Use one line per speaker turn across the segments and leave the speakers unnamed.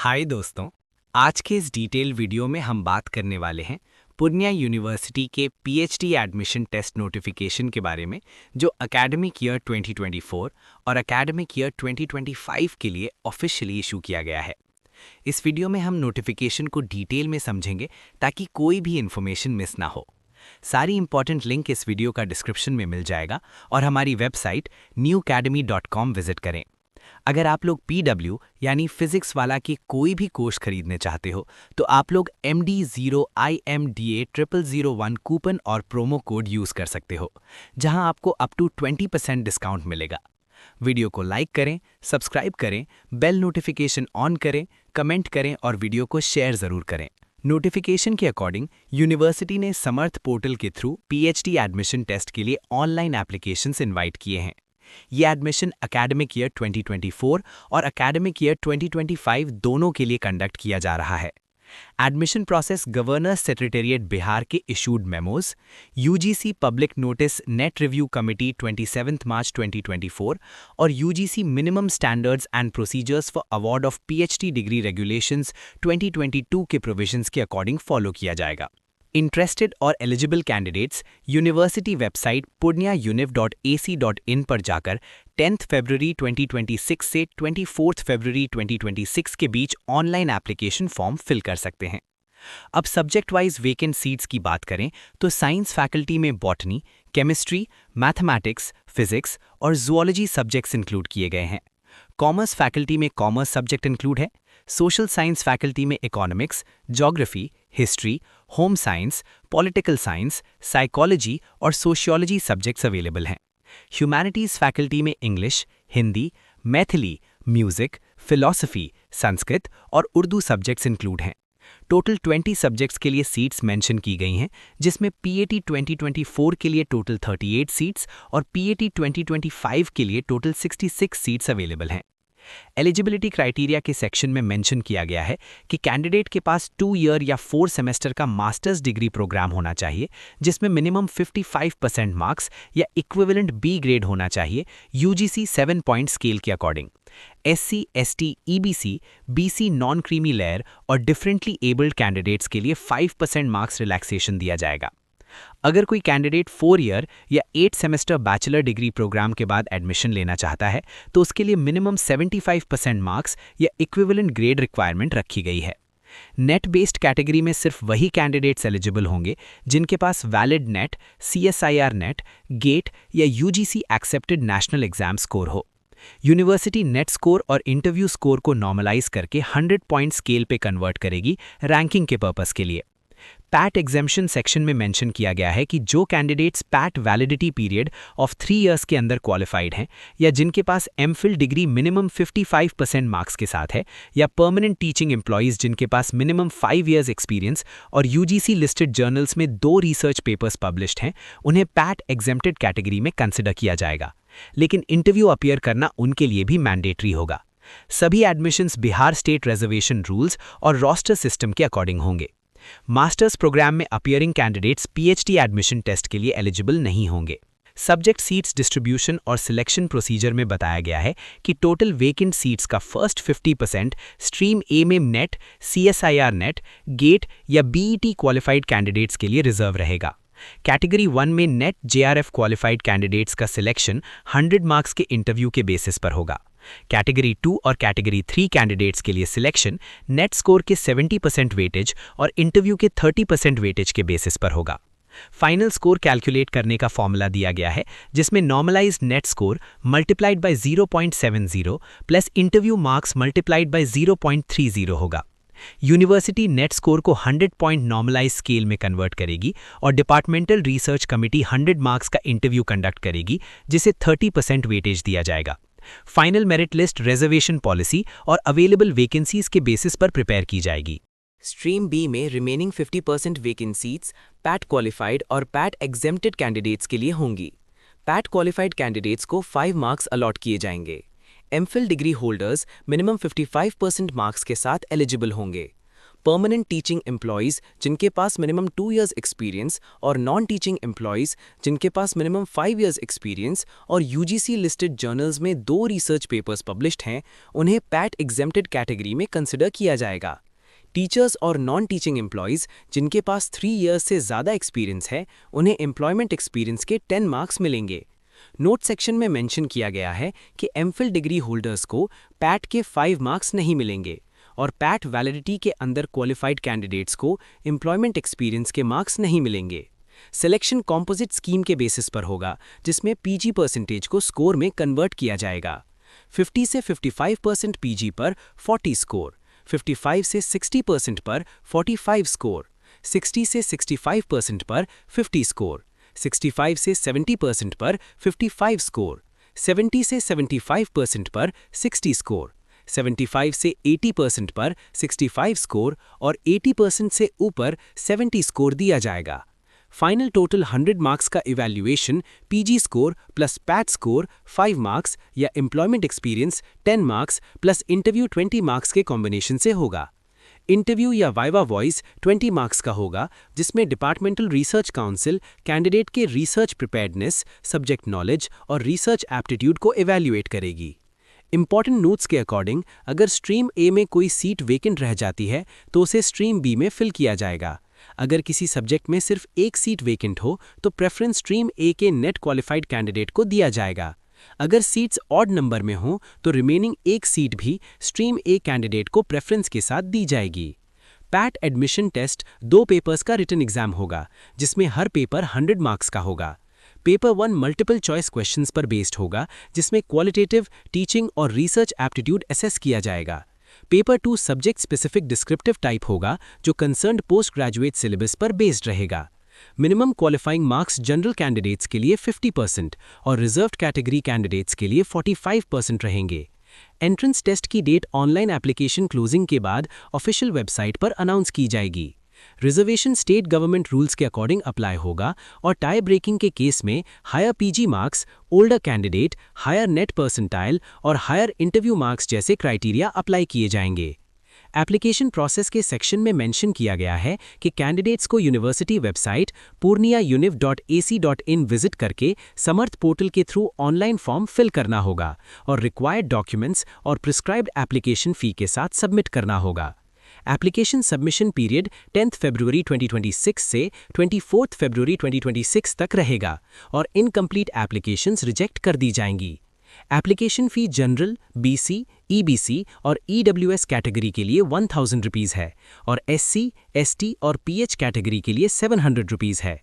हाय दोस्तों, आज के इस डिटेल वीडियो में हम बात करने वाले हैं पूर्णिया यूनिवर्सिटी के पीएचडी एडमिशन टेस्ट नोटिफिकेशन के बारे में, जो एकेडमिक ईयर 2024 और एकेडमिक ईयर 2025 के लिए ऑफिशियली इशू किया गया है। इस वीडियो में हम नोटिफिकेशन को डिटेल में समझेंगे ताकि कोई भी इन्फॉर्मेशन मिस ना हो। सारी इंपॉर्टेंट लिंक इस वीडियो का डिस्क्रिप्शन में मिल जाएगा और हमारी वेबसाइट newacademy.com विजिट करें। अगर आप लोग पीडब्ल्यू यानी फिजिक्स वाला के कोई भी कोर्स खरीदने चाहते हो तो आप लोग MD0IMDA0001 कूपन और प्रोमो कोड यूज कर सकते हो, जहां आपको अप टू 20% डिस्काउंट मिलेगा। वीडियो को लाइक करें, सब्सक्राइब करें, बेल नोटिफिकेशन ऑन करें, कमेंट करें और वीडियो को शेयर जरूर करें। नोटिफिकेशन के अकॉर्डिंग यूनिवर्सिटी ने समर्थ पोर्टल के थ्रू पीएचडी एडमिशन टेस्ट के लिए ऑनलाइन एप्लीकेशंस इनवाइट किए हैं। ये एडमिशन एकेडमिक ईयर 2024 और एकेडमिक ईयर 2025 दोनों के लिए कंडक्ट किया जा रहा है। Admission process governor secretariat Bihar के issued memos, UGC public notice NET review committee 27 March 2024 और UGC minimum standards and procedures for award of PhD degree regulations 2022 के प्रोविजंस के अकॉर्डिंग फॉलो किया जाएगा। इंटरेस्टेड और eligible candidates university website purnyauniv.ac.in पर जाकर 10 फरवरी 2026 से 24 फरवरी 2026 के बीच ऑनलाइन एप्लीकेशन फॉर्म फिल कर सकते हैं। अब सब्जेक्ट वाइज वेकेंट सीट्स की बात करें तो साइंस फैकल्टी में बॉटनी, केमिस्ट्री, मैथमेटिक्स, फिजिक्स और जूलॉजी सब्जेक्ट्स इंक्लूड किए गए हैं। कॉमर्स फैकल्टी में कॉमर्स सब्जेक्ट इंक्लूड है। सोशल साइंस फैकल्टी में economics, geography, history, home science, political science, psychology और सोशियोलॉजी सब्जेक्ट्स अवेलेबल हैं। ह्यूमैनिटीज़ फैकल्टी में English, Hindi, Maithili, music, philosophy, Sanskrit और उर्दू सब्जेक्ट्स इंक्लूड हैं। टोटल 20 सब्जेक्ट्स के लिए सीट्स मेंशन की गई हैं, जिसमें पीएटी 2024 के लिए टोटल 38 सीट्स और पीएटी 2025 के लिए टोटल 66 सीट्स अवेलेबल हैं। एलिजिबिलिटी क्राइटेरिया के सेक्शन में मेंशन किया गया है कि कैंडिडेट के पास 2 ईयर या 4 सेमेस्टर का मास्टर्स डिग्री प्रोग्राम होना चाहिए, जिसमें मिनिमम 55% मार्क्स या इक्विवेलेंट बी ग्रेड होना चाहिए यूजीसी 7 पॉइंट स्केल के according. SC, ST, EBC, BC non creamy layer और डिफरेंटली एबल्ड कैंडिडेट्स के लिए 5% मार्क्स रिलैक्सेशन दिया जाएगा। अगर कोई कैंडिडेट 4 ईयर या 8 सेमेस्टर बैचलर डिग्री प्रोग्राम के बाद एडमिशन लेना चाहता है तो उसके लिए मिनिमम 75% मार्क्स या इक्विवेलेंट ग्रेड रिक्वायरमेंट रखी गई है। नेट बेस्ड कैटेगरी में सिर्फ वही कैंडिडेट्स एलिजिबल होंगे जिनके पास valid NET, CSIR NET, GATE या UGC accepted national exam score हो। यूनिवर्सिटी नेट स्कोर और इंटरव्यू स्कोर को नॉर्मलाइज करके 100 पॉइंट स्केल पे कन्वर्ट करेगी रैंकिंग के पर्पस के लिए। पैट एग्जेम्पशन सेक्शन में मेंशन किया गया है कि जो candidates PAT validity period of 3 years के अंदर क्वालिफाइड हैं या जिनके पास एमफिल डिग्री मिनिमम 55% मार्क्स के साथ है या परमानेंट टीचिंग एम्प्लॉइज जिनके पास मिनिमम 5 इयर्स एक्सपीरियंस और यूजीसी लिस्टेड जर्नल्स में 2 रिसर्च पेपर्स पब्लिश्ड हैं, उन्हें पैट एग्जेम्प्टेड कैटेगरी में कंसिडर किया जाएगा, लेकिन इंटरव्यू अपीयर करना उनके लिए भी मैंडेटरी होगा। सभी admissions Bihar state reservation rules और रोस्टर सिस्टम के अकॉर्डिंग होंगे। मास्टर्स प्रोग्राम में appearing candidates PhD admission test के लिए एलिजिबल नहीं होंगे। सब्जेक्ट सीट्स डिस्ट्रीब्यूशन और सिलेक्शन प्रोसीजर में बताया गया है कि टोटल वेकेंट सीट्स का फर्स्ट 50% स्ट्रीम ए में नेट, सीएसआईआर नेट, गेट या बीईटी क्वालिफाइड कैंडिडेट्स के लिए रिजर्व रहेगा। कैटेगरी 1 में नेट जेआरएफ क्वालिफाइड कैंडिडेट्स का सिलेक्शन 100 मार्क्स के इंटरव्यू के बेसिस पर होगा। कैटेगरी 2 और कैटेगरी 3 कैंडिडेट्स के लिए सिलेक्शन नेट स्कोर के 70% वेटेज और इंटरव्यू के 30% वेटेज के बेसिस पर होगा। फाइनल स्कोर कैलकुलेट करने का फॉर्मूला दिया गया है, जिसमें normalized NET score multiplied by 0.70 plus interview marks multiplied by 0.30 होगा। यूनिवर्सिटी नेट स्कोर को 100 पॉइंट नॉर्मलाइज स्केल में कन्वर्ट करेगी और डिपार्टमेंटल रिसर्च कमिटी 100 मार्क्स का इंटरव्यू कंडक्ट करेगी, जिसे 30% वेटेज दिया जाएगा। Final merit list reservation policy और अवेलेबल वैकेंसीज के बेसिस पर प्रिपेयर की जाएगी।
स्ट्रीम बी में remaining 50% vacant seats PAT qualified और पैट एग्जेम्प्टेड कैंडिडेट्स के लिए होंगी। पैट क्वालिफाइड कैंडिडेट्स को 5 मार्क्स अलॉट किए जाएंगे। MPhil degree holders minimum 55% marks के साथ एलिजिबल होंगे। परमानेंट टीचिंग एम्प्लॉयज़ जिनके पास मिनिमम 2 इयर्स एक्सपीरियंस और नॉन टीचिंग एम्प्लॉयज़ जिनके पास मिनिमम 5 इयर्स एक्सपीरियंस और यूजीसी लिस्टेड जर्नल्स में 2 रिसर्च पेपर्स पब्लिश्ड हैं, उन्हें पैट एग्जेम्प्टेड कैटेगरी में कंसिडर किया जाएगा। टीचर्स और नॉन टीचिंग एम्प्लॉयज़ जिनके पास 3 इयर्स से ज़्यादा एक्सपीरियंस है, उन्हें एम्प्लॉयमेंट एक्सपीरियंस के 10 मार्क्स मिलेंगे। नोट सेक्शन में मेंशन किया गया है कि एमफिल डिग्री होल्डर्स को पैट के 5 मार्क्स नहीं मिलेंगे और पैट वैलिडिटी के अंदर क्वालिफाइड कैंडिडेट्स को एम्प्लॉयमेंट एक्सपीरियंस के मार्क्स नहीं मिलेंगे। सिलेक्शन कॉम्पोजिट स्कीम के बेसिस पर होगा, जिसमें पीजी परसेंटेज को स्कोर में कन्वर्ट किया जाएगा। 50 से 55% पीजी पर 40 स्कोर, 55 से 60% पर 45 स्कोर, 60 से 65% पर 50 स्कोर, 65 से 70% पर 55 स्कोर, 70 से 75% पर 60 स्कोर, 75 से 80% पर 65 स्कोर और 80% से ऊपर 70 स्कोर दिया जाएगा। फाइनल टोटल 100 मार्क्स का evaluation PG score plus PAT score 5 marks या employment experience 10 marks plus interview 20 marks के कॉम्बिनेशन से होगा। इंटरव्यू या वाइवा वॉइस 20 मार्क्स का होगा, जिसमें डिपार्टमेंटल रिसर्च काउंसिल कैंडिडेट के रिसर्च प्रिपेयर्डनेस, सब्जेक्ट नॉलेज और रिसर्च एप्टीट्यूड को इवैल्यूएट करेगी। इंपॉर्टेंट नोट्स के अकॉर्डिंग अगर स्ट्रीम ए में कोई सीट वेकेंट रह जाती है तो उसे स्ट्रीम बी में फिल किया जाएगा। अगर किसी सब्जेक्ट में सिर्फ एक सीट वेकेंट हो तो प्रेफरेंस स्ट्रीम ए के नेट क्वालिफाइड कैंडिडेट को दिया जाएगा। अगर सीट्स ऑड नंबर में हो तो रिमेनिंग एक सीट भी स्ट्रीम ए कैंडिडेट को प्रेफरेंस के साथ दी जाएगी। पैट एडमिशन टेस्ट 2 पेपर्स का रिटन एग्जाम होगा, जिसमें हर पेपर 100 मार्क्स का होगा। पेपर 1 मल्टीपल चॉइस क्वेश्चंस पर बेस्ड होगा, जिसमें क्वालिटेटिव, टीचिंग और रिसर्च एप्टीट्यूड असेस किया जाएगा। Paper 2 subject specific descriptive type होगा, जो कंसर्न्ड पोस्ट ग्रेजुएट सिलेबस पर बेस्ड रहेगा। Minimum qualifying marks general candidates के लिए 50% और रिजर्व्ड कैटेगरी कैंडिडेट्स के लिए 45% रहेंगे। एंट्रेंस टेस्ट की डेट ऑनलाइन एप्लीकेशन क्लोजिंग के बाद ऑफिशियल वेबसाइट पर अनाउंस की जाएगी। रिजर्वेशन स्टेट गवर्नमेंट रूल्स के अकॉर्डिंग अप्लाई होगा और टाई ब्रेकिंग के केस में higher PG marks, older candidate, higher NET percentile और हायर इंटरव्यू मार्क्स जैसे क्राइटेरिया अप्लाई किए जाएंगे। एप्लीकेशन प्रोसेस के सेक्शन में मेंशन किया गया है कि कैंडिडेट्स को यूनिवर्सिटी वेबसाइट purniauniv.ac.in विजिट करके समर्थ पोर्टल के थ्रू ऑनलाइन फॉर्म फिल करना होगा और रिक्वायर्ड डॉक्यूमेंट्स और प्रिस्क्राइब्ड एप्लीकेशन फ़ी के साथ सबमिट करना होगा। एप्लीकेशन सबमिशन पीरियड 10 फरवरी 2026 से 24 फरवरी 2026 तक रहेगा और इनकम्प्लीट एप्लीकेशंस रिजेक्ट कर दी जाएंगी। Application fee general, BC, EBC और ईडब्ल्यूएस कैटेगरी के लिए 1000 रुपीज़ है और एससी, एसटी और पीएच कैटेगरी के लिए 700 रुपीज़ है।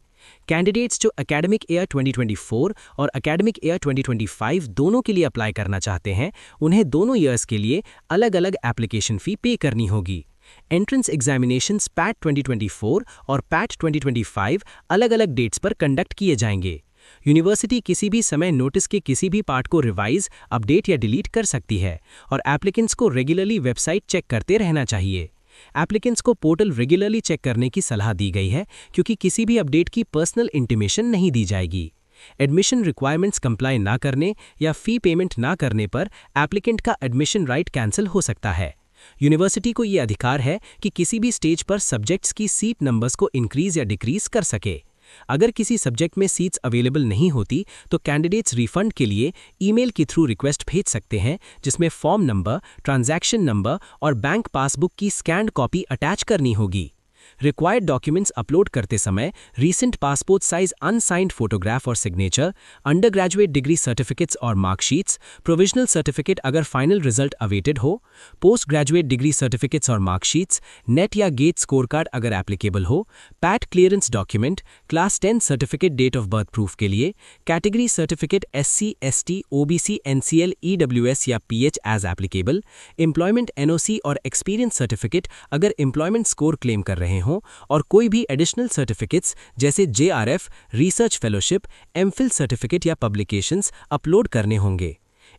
कैंडिडेट्स जो एकेडमिक ईयर 2024 और एकेडमिक ईयर 2025 दोनों के लिए अप्लाई करना चाहते हैं, उन्हें दोनों ईयर्स के लिए अलग अलग एप्लीकेशन फ़ी पे करनी होगी। एंट्रेंस एग्जामिनेशंस पैट 2024 और पैट 2025 अलग अलग डेट्स पर कंडक्ट किए जाएंगे। यूनिवर्सिटी किसी भी समय नोटिस के किसी भी पार्ट को रिवाइज, अपडेट या डिलीट कर सकती है और एप्लीकेंट्स को रेगुलरली वेबसाइट चेक करते रहना चाहिए। एप्लीकेंट्स को पोर्टल रेगुलरली चेक करने की सलाह दी गई है, क्योंकि किसी भी अपडेट की पर्सनल इंटीमेशन नहीं दी जाएगी। एडमिशन रिक्वायरमेंट्स कंप्लाई ना करने या फ़ी पेमेंट ना करने पर एप्लीकेंट का एडमिशन राइट कैंसिल हो सकता है। यूनिवर्सिटी को ये अधिकार है कि किसी भी स्टेज पर सब्जेक्ट्स की सीट नंबर्स को इंक्रीज या डिक्रीज कर सके। अगर किसी सब्जेक्ट में सीट्स अवेलेबल नहीं होती तो कैंडिडेट्स रिफंड के लिए ईमेल के थ्रू रिक्वेस्ट भेज सकते हैं, जिसमें फॉर्म नंबर, ट्रांजैक्शन नंबर और बैंक पासबुक की स्कैन्ड कॉपी अटैच करनी होगी। रिक्वायर्ड डॉक्यूमेंट्स अपलोड करते समय recent passport size unsigned photograph और signature, undergraduate degree certificates और मार्कशीट्स, प्रोविजनल सर्टिफिकेट अगर फाइनल रिजल्ट अवेटेड हो, पोस्ट ग्रेजुएट डिग्री सर्टिफिकेट्स और मार्कशीट्स, नेट या गेट स्कोर कार्ड अगर एप्लीकेबल हो, PAT clearance document, class 10 certificate date of birth proof के लिए, category certificate SC, ST, OBC, NCL, EWS या PH as applicable, employment NOC और experience certificate अगर employment score claim कर रहे हों और कोई भी एडिशनल सर्टिफिकेट्स जैसे JRF, research fellowship, MPhil certificate या पब्लिकेशंस अपलोड करने होंगे।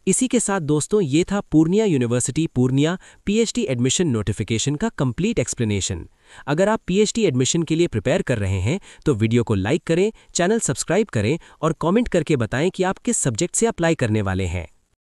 इसी के साथ दोस्तों ये था Purnia university Purnia PhD admission notification का कंप्लीट एक्सप्लेनेशन। अगर आप PhD एडमिशन के लिए प्रिपेयर कर रहे हैं तो वीडियो को लाइक करें, चैनल सब्सक्राइब करें और कमेंट करके बताएं कि आप किस सब्जेक्ट से अप्लाई करने वाले हैं।